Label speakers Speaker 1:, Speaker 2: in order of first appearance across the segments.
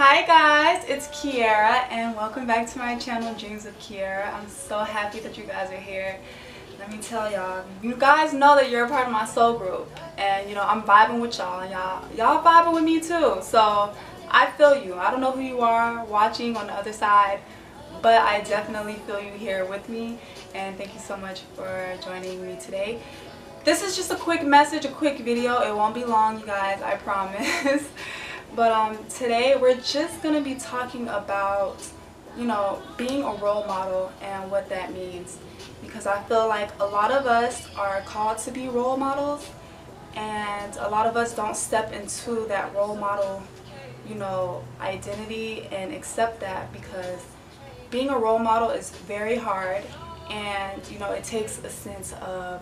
Speaker 1: Hi guys, it's Kiera and welcome back to my channel Dreams of Kiera. I'm so happy that you guys are here. Let me tell y'all, you guys know that you're a part of my soul group and I'm vibing with y'all and y'all vibing with me too. So I feel you. I don't know who you are watching on the other side, but I definitely feel you here with me, and thank you so much for joining me today. This is just a quick message, a quick video. It won't be long, you guys, I promise. But today we're just going to be talking about, being a role model and what that means. Because I feel like a lot of us are called to be role models, and a lot of us don't step into that role model, identity and accept that, because being a role model is very hard, and it takes a sense of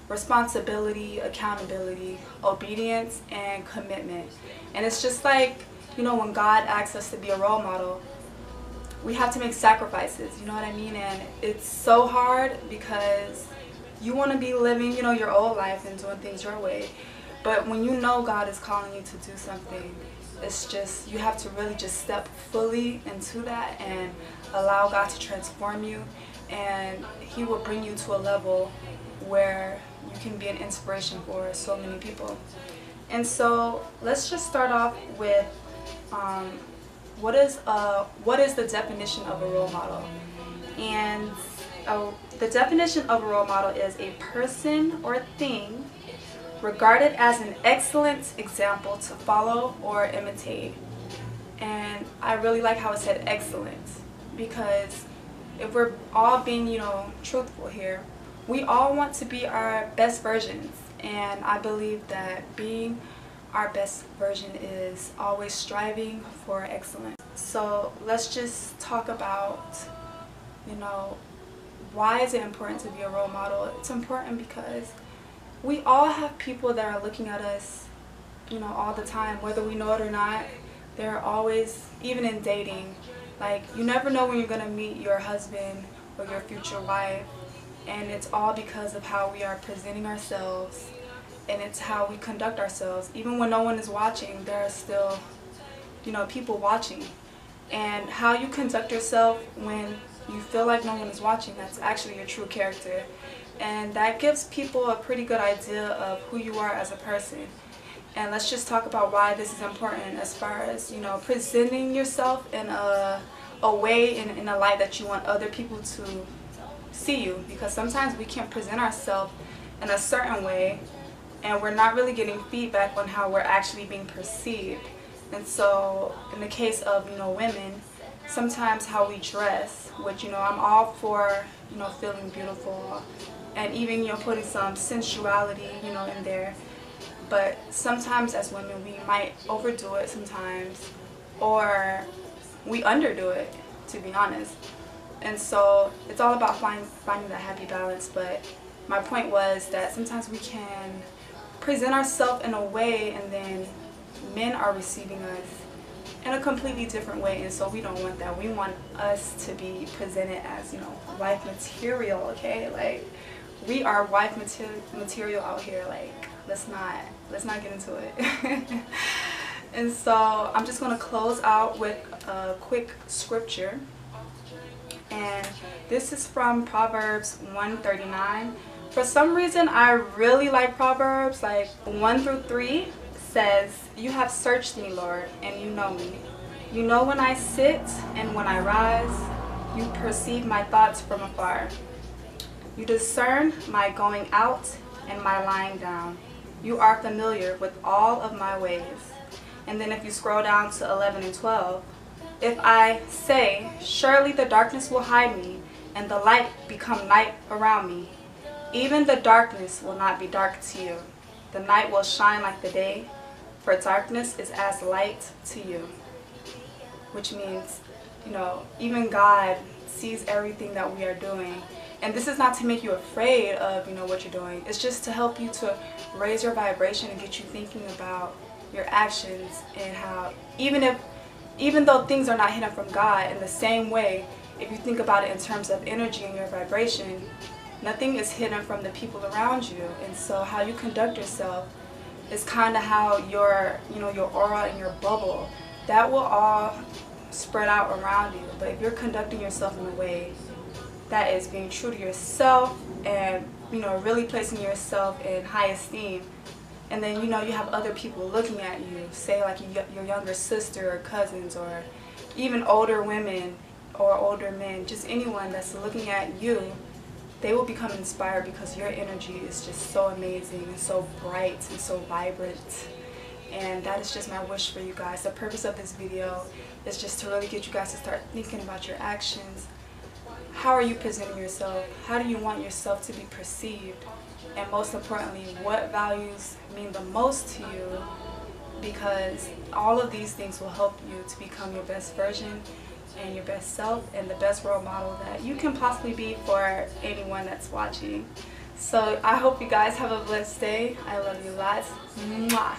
Speaker 1: responsibility, accountability, obedience, and commitment. And it's just like, when God asks us to be a role model, we have to make sacrifices, you know what I mean? And it's so hard because you want to be living, your old life and doing things your way. But when you know God is calling you to do something, it's just, you have to really just step fully into that and allow God to transform you, and He will bring you to a level where you can be an inspiration for so many people. And so let's just start off with what is the definition of a role model? And the definition of a role model is a person or thing regarded as an excellent example to follow or imitate. And I really like how it said excellent, because if we're all being, truthful here, we all want to be our best versions, and I believe that being our best version is always striving for excellence. So let's just talk about, why is it important to be a role model? It's important because we all have people that are looking at us, all the time, whether we know it or not. They're always, even in dating, like, you never know when you're going to meet your husband or your future wife. And it's all because of how we are presenting ourselves, and it's how we conduct ourselves. Even when no one is watching, there are still, people watching. And how you conduct yourself when you feel like no one is watching, that's actually your true character. And that gives people a pretty good idea of who you are as a person. And let's just talk about why this is important as far as, presenting yourself in a way, in a light that you want other people to see you, because sometimes we can present ourselves in a certain way and we're not really getting feedback on how we're actually being perceived. And so in the case of women, sometimes how we dress, which I'm all for feeling beautiful and even putting some sensuality in there, but sometimes as women we might overdo it sometimes, or we underdo it, to be honest. And so it's all about finding that happy balance. But my point was that sometimes we can present ourselves in a way, and then men are receiving us in a completely different way, and so we don't want that. We want us to be presented as, wife material, okay? Like, we are wife material out here. Like, let's not get into it. And so I'm just going to close out with a quick scripture. And this is from Proverbs 1:39. For some reason, I really like Proverbs. Like 1-3 says, "You have searched me, Lord, and you know me. You know when I sit and when I rise. You perceive my thoughts from afar. You discern my going out and my lying down. You are familiar with all of my ways." And then if you scroll down to 11 and 12, "If I say, surely the darkness will hide me, and the light become night around me, even the darkness will not be dark to you. The night will shine like the day, for darkness is as light to you." Which means, even God sees everything that we are doing. And this is not to make you afraid of, what you're doing. It's just to help you to raise your vibration and get you thinking about your actions, and how even though things are not hidden from God, in the same way, if you think about it in terms of energy and your vibration, nothing is hidden from the people around you. And so how you conduct yourself is kind of how your aura and your bubble that will all spread out around you. But if you're conducting yourself in a way that is being true to yourself and, you know, really placing yourself in high esteem, and then, you know, you have other people looking at you, say like your younger sister or cousins, or even older women or older men, just anyone that's looking at you, they will become inspired because your energy is just so amazing and so bright and so vibrant. And that is just my wish for you guys. The purpose of this video is just to really get you guys to start thinking about your actions. How are you presenting yourself? How do you want yourself to be perceived? And most importantly, what values mean the most to you? Because all of these things will help you to become your best version and your best self and the best role model that you can possibly be for anyone that's watching. So I hope you guys have a blessed day. I love you lots. Mwah.